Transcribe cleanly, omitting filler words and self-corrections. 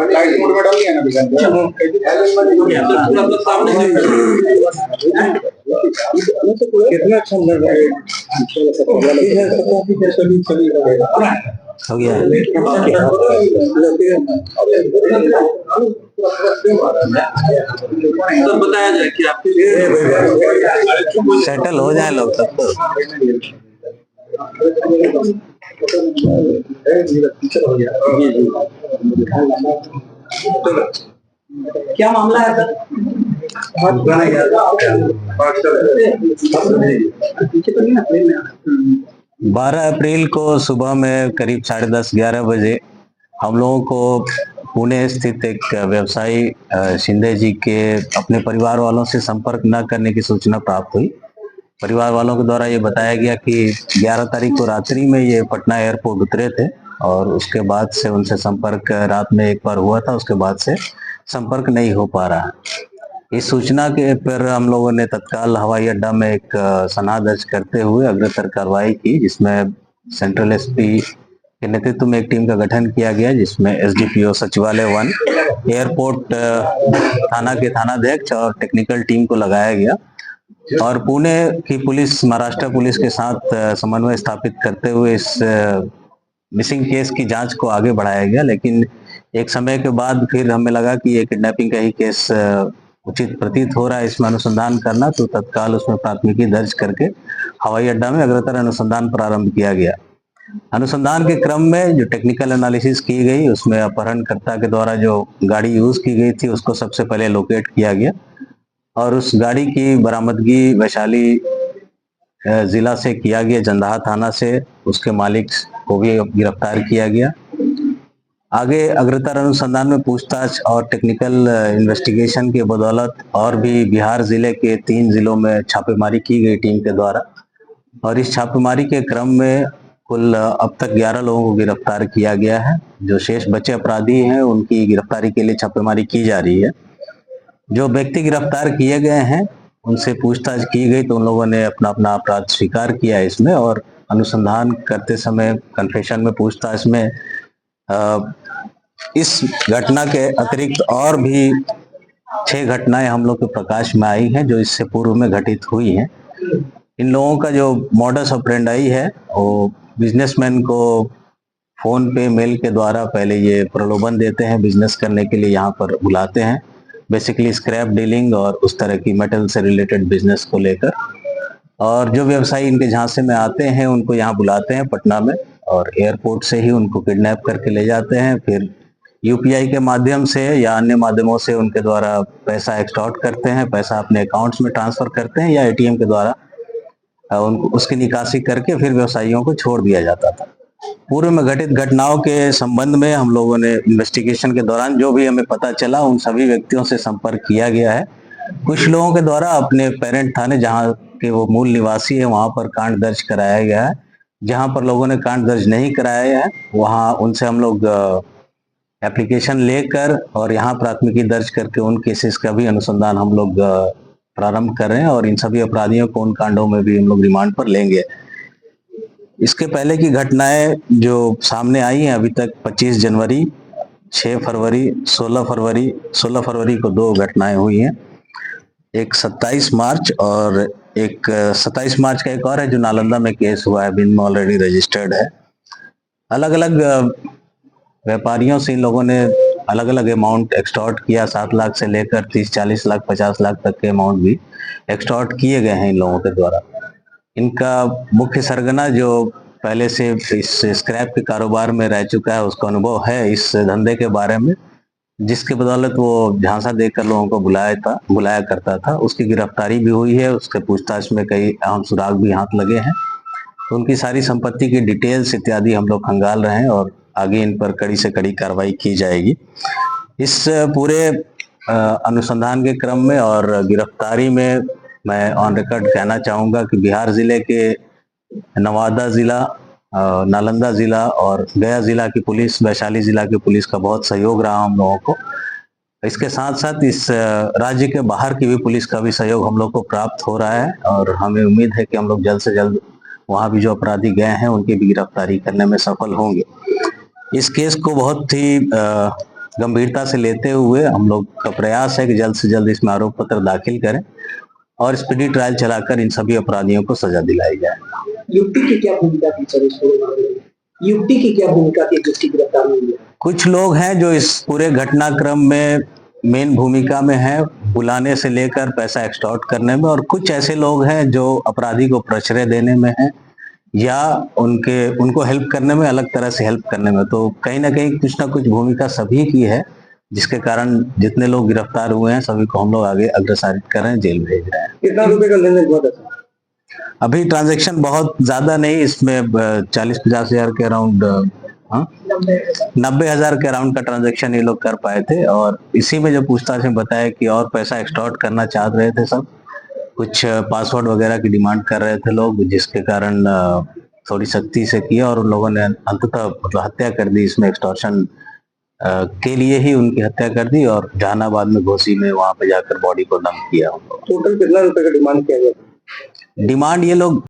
Light mode में डाल दिया ना सामने कितना अच्छा लग रहा है। हो गया तो बताया जाए कि आप सेटल हो जाए लोग तब तो क्या मामला है सर? 12 अप्रैल को सुबह में करीब 10:30-11 बजे हम लोगों को पुणे स्थित एक व्यवसायी शिंदे जी के अपने परिवार वालों से संपर्क न करने की सूचना प्राप्त हुई। परिवार वालों के द्वारा ये बताया गया कि 11 तारीख को रात्रि में ये पटना एयरपोर्ट उतरे थे और उसके बाद से उनसे संपर्क रात में एक बार हुआ था, उसके बाद से संपर्क नहीं हो पा रहा। इस सूचना के पर हम लोगों ने तत्काल हवाई अड्डा में एक सनहा दर्ज करते हुए अग्रतर कार्रवाई की, जिसमें सेंट्रल एसपी के नेतृत्व में एक टीम का गठन किया गया, जिसमें एसडीपीओ सचिवालय 1, एयरपोर्ट थाना के थानाध्यक्ष और टेक्निकल टीम को लगाया गया और पुणे की पुलिस महाराष्ट्र पुलिस के साथ समन्वय स्थापित करते हुए इस मिसिंग केस की जांच को आगे बढ़ाया गया। लेकिन एक समय के बाद फिर हमें लगा कि ये किडनैपिंग का ही केस उचित प्रतीत हो रहा है इसमें अनुसंधान करना, तो तत्काल उसमें प्राथमिकी दर्ज करके हवाई अड्डा में अग्रतर अनुसंधान प्रारंभ किया गया। अनुसंधान के क्रम में जो टेक्निकल एनालिसिस की गई उसमें अपहरणकर्ता के द्वारा जो गाड़ी यूज की गई थी उसको सबसे पहले लोकेट किया गया और उस गाड़ी की बरामदगी वैशाली जिला से किया गया, जंदाहा थाना से उसके मालिक को भी गिरफ्तार किया गया। आगे अग्रतर अनुसंधान में पूछताछ और टेक्निकल इन्वेस्टिगेशन की बदौलत और भी बिहार जिले के 3 जिलों में छापेमारी की गई टीम के द्वारा और इस छापेमारी के क्रम में कुल अब तक 11 लोगों को गिरफ्तार किया गया है। जो शेष बचे अपराधी हैं उनकी गिरफ्तारी के लिए छापेमारी की जा रही है। जो व्यक्ति गिरफ्तार किए गए हैं उनसे पूछताछ की गई तो उन लोगों ने अपना अपना अपराध स्वीकार किया इसमें और अनुसंधान करते समय कन्फेशन में पूछताछ में इस घटना के अतिरिक्त और भी 6 घटनाएं हम लोग के प्रकाश में आई हैं जो इससे पूर्व में घटित हुई हैं। इन लोगों का जो मॉडस ऑपरेंडाई है वो बिजनेसमैन को फोन पे मेल के द्वारा पहले ये प्रलोभन देते हैं, बिजनेस करने के लिए यहाँ पर बुलाते हैं, बेसिकली स्क्रैप डीलिंग और उस तरह की मेटल से रिलेटेड बिजनेस को लेकर। और जो व्यवसायी इनके झांसे में आते हैं उनको यहाँ बुलाते हैं पटना में और एयरपोर्ट से ही उनको किडनैप करके ले जाते हैं। फिर यूपीआई के माध्यम से या अन्य माध्यमों से उनके द्वारा पैसा एक्सटॉर्ट करते हैं, पैसा अपने अकाउंट्स में ट्रांसफर करते हैं या एटीएम के द्वारा उनको उसकी निकासी करके फिर व्यवसायियों को छोड़ दिया जाता था। पूर्व में घटित घटनाओं के संबंध में हम लोगों ने इन्वेस्टिगेशन के दौरान जो भी हमें पता चला उन सभी व्यक्तियों से संपर्क किया गया है। कुछ लोगों के द्वारा अपने पेरेंट थाने जहाँ के वो मूल निवासी है वहां पर कांड दर्ज कराया गया है। जहां पर लोगों ने कांड दर्ज नहीं कराया है वहां उनसे हम लोग एप्लीकेशन लेकर और यहाँ प्राथमिकी दर्ज करके उन केसेस का भी अनुसंधान हम लोग प्रारंभ कर रहे हैं और इन सभी अपराधियों को उन कांडों में भी हम लोग रिमांड पर लेंगे। इसके पहले की घटनाएं जो सामने आई हैं अभी तक 25 जनवरी, 6 फरवरी, 16 फरवरी को 2 घटनाएं हुई हैं। एक 27 मार्च और एक 27 मार्च का एक और है जो नालंदा में केस हुआ है, बिन में ऑलरेडी रजिस्टर्ड है। अलग अलग व्यापारियों से इन लोगों ने अलग अलग अमाउंट एक्सटॉर्ट किया, 7 लाख से लेकर 30-40 लाख 50 लाख तक के अमाउंट भी एक्सटॉर्ट किए गए हैं इन लोगों के द्वारा। इनका मुख्य सरगना जो पहले से इस स्क्रैप के कारोबार में रह चुका है उसका अनुभव है इस धंधे के बारे में, जिसके बदौलत वो झांसा देकर लोगों को बुलाया करता था। उसकी गिरफ्तारी भी हुई है, उसके पूछताछ में कई अहम सुराग भी हाथ लगे हैं। तो उनकी सारी संपत्ति की डिटेल्स इत्यादि हम लोग खंगाल रहे हैं और आगे इन पर कड़ी से कड़ी कार्रवाई की जाएगी। इस पूरे अनुसंधान के क्रम में और गिरफ्तारी में मैं ऑन रिकॉर्ड कहना चाहूँगा कि बिहार जिले के नवादा जिला, नालंदा जिला और गया जिला की पुलिस, वैशाली जिला की पुलिस का बहुत सहयोग रहा हम लोगों को। इसके साथ साथ इस राज्य के बाहर की भी पुलिस का भी सहयोग हम लोग को प्राप्त हो रहा है और हमें उम्मीद है कि हम लोग जल्द से जल्द वहाँ भी जो अपराधी गए हैं उनकी भी गिरफ्तारी करने में सफल होंगे। इस केस को बहुत ही गंभीरता से लेते हुए हम लोग का प्रयास है कि जल्द से जल्द इसमें आरोप पत्र दाखिल करें और स्पीडी ट्रायल चलाकर इन सभी अपराधियों को सजा दिलाई जाए। युवती की क्या भूमिका थी सर इस पूरे मामले में? युवती की क्या भूमिका थी जिसकी गिरफ्तारी हुई है? कुछ लोग हैं जो इस पूरे घटनाक्रम में मेन भूमिका में है, बुलाने से लेकर पैसा एक्सटॉर्ट करने में, और कुछ ऐसे लोग हैं जो अपराधी को प्रश्रय देने में है या उनको हेल्प करने में, अलग तरह से हेल्प करने में। तो कहीं ना कहीं कुछ ना कुछ भूमिका सभी की है, जिसके कारण जितने लोग गिरफ्तार हुए हैं सभी को हम लोग आगे अग्रसारित कर रहे हैं, जेल भेज रहे हैं। कितना रुपए का लेन देन हुआ था? अभी ट्रांजैक्शन बहुत ज्यादा नहीं, इसमें 40-50 हजार के अराउंड, 90,000 के अराउंड का ट्रांजैक्शन ये लोग कर पाए थे। और इसी में जो पूछताछ में बताया कि और पैसा एक्सटॉर्ट करना चाह रहे थे सब, कुछ पासवर्ड वगैरह की डिमांड कर रहे थे लोग, जिसके कारण थोड़ी सख्ती से किया और उन लोगों ने अंततः मतलब हत्या कर दी। इसमें एक्सटॉर्शन के लिए ही उनकी हत्या कर दी और जहानाबाद में घोसी में वहां पे जाकर बॉडी को डंप किया। टोटल कितना रुपए का डिमांड किया गया? डिमांड ये लोग